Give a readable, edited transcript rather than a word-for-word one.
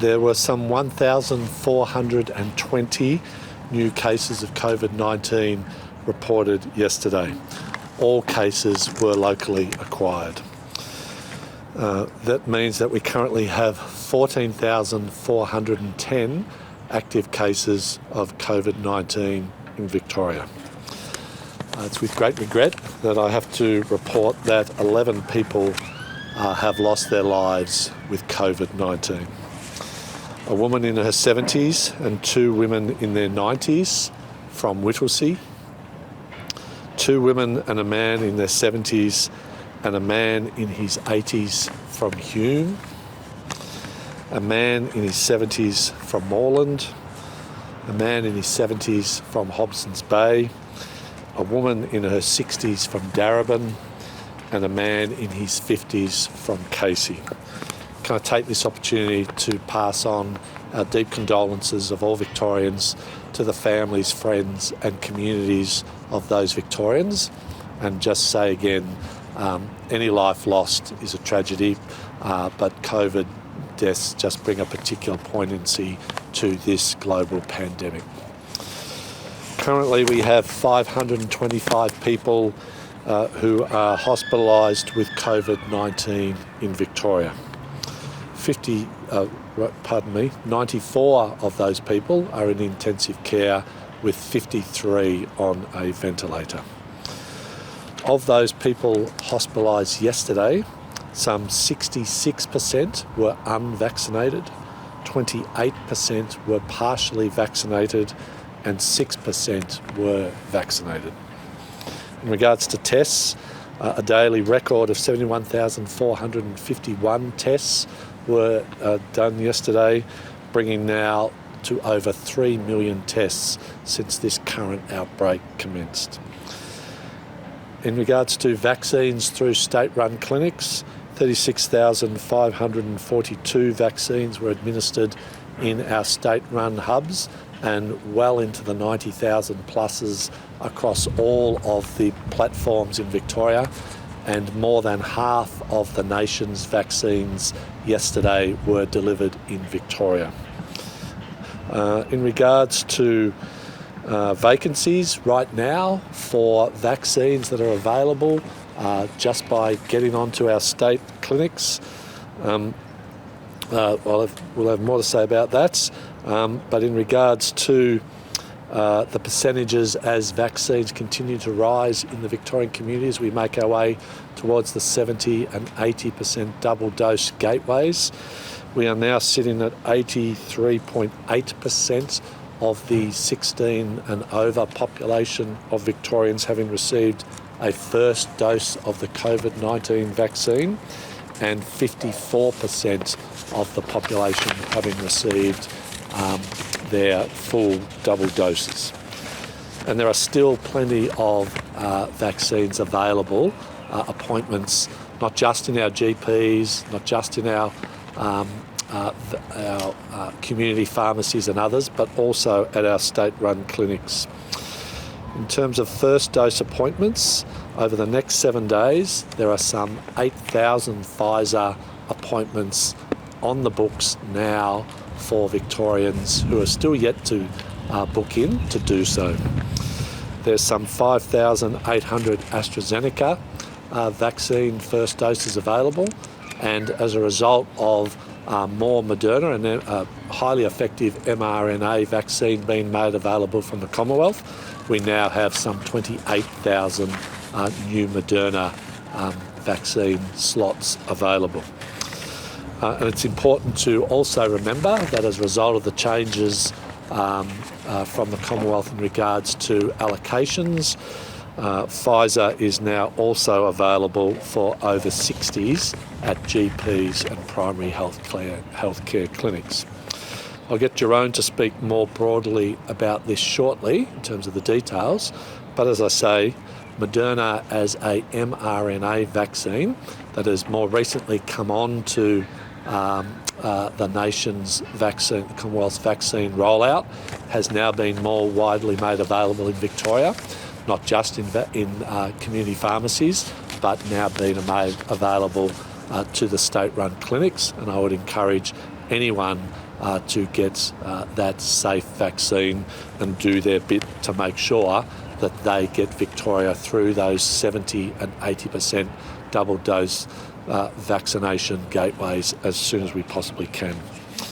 There were some 1,420 new cases of COVID-19 reported yesterday. All cases were locally acquired. That means that we currently have 14,410 active cases of COVID-19 in Victoria. It's with great regret that I have to report that 11 people have lost their lives with COVID-19. A woman in her 70s and 2 women in their 90s from Whittlesea, 2 women and a man in their 70s and a man in his 80s from Hume, a man in his 70s from Moreland, a man in his 70s from Hobson's Bay, a woman in her 60s from Darebin, and a man in his 50s from Casey. Can I take this opportunity to pass on our deep condolences of all Victorians to the families, friends and communities of those Victorians, and just say again, any life lost is a tragedy, but COVID deaths just bring a particular poignancy to this global pandemic. Currently we have 525 people who are hospitalised with COVID-19 in Victoria. 94 of those people are in intensive care, with 53 on a ventilator. Of those people hospitalised yesterday, some 66% were unvaccinated, 28% were partially vaccinated, and 6% were vaccinated. In regards to tests, a daily record of 71,451 tests were done yesterday, bringing now to over 3 million tests since this current outbreak commenced. In regards to vaccines through state-run clinics, 36,542 vaccines were administered in our state-run hubs, and well into the 90,000 pluses across all of the platforms in Victoria, and more than half of the nation's vaccines yesterday were delivered in Victoria. In regards to vacancies right now for vaccines that are available just by getting onto our state clinics, we'll have more to say about that. But in regards to the percentages as vaccines continue to rise in the Victorian communities, we make our way towards the 70 and 80% double dose gateways. We are now sitting at 83.8% of the 16 and over population of Victorians having received a first dose of the COVID-19 vaccine, and 54% of the population having received their full double doses. And there are still plenty of vaccines available, appointments, not just in our GPs, not just in our community pharmacies and others, but also at our state-run clinics. In terms of first dose appointments, over the next 7 days, there are some 8,000 Pfizer appointments on the books now for Victorians who are still yet to book in to do so. There's some 5,800 AstraZeneca vaccine first doses available, and as a result of more Moderna and a highly effective mRNA vaccine being made available from the Commonwealth, we now have some 28,000 new Moderna vaccine slots available. And it's important to also remember that as a result of the changes from the Commonwealth in regards to allocations, Pfizer is now also available for over 60s at GPs and primary healthcare clinics. I'll get Jerome to speak more broadly about this shortly in terms of the details, but as I say, Moderna as a mRNA vaccine that has more recently come on to the nation's vaccine, the Commonwealth's vaccine rollout, has now been more widely made available in Victoria, not just in community pharmacies, but now being made available to the state-run clinics. And I would encourage anyone to get that safe vaccine and do their bit to make sure that they get Victoria through those 70 and 80% double dose vaccination gateways as soon as we possibly can.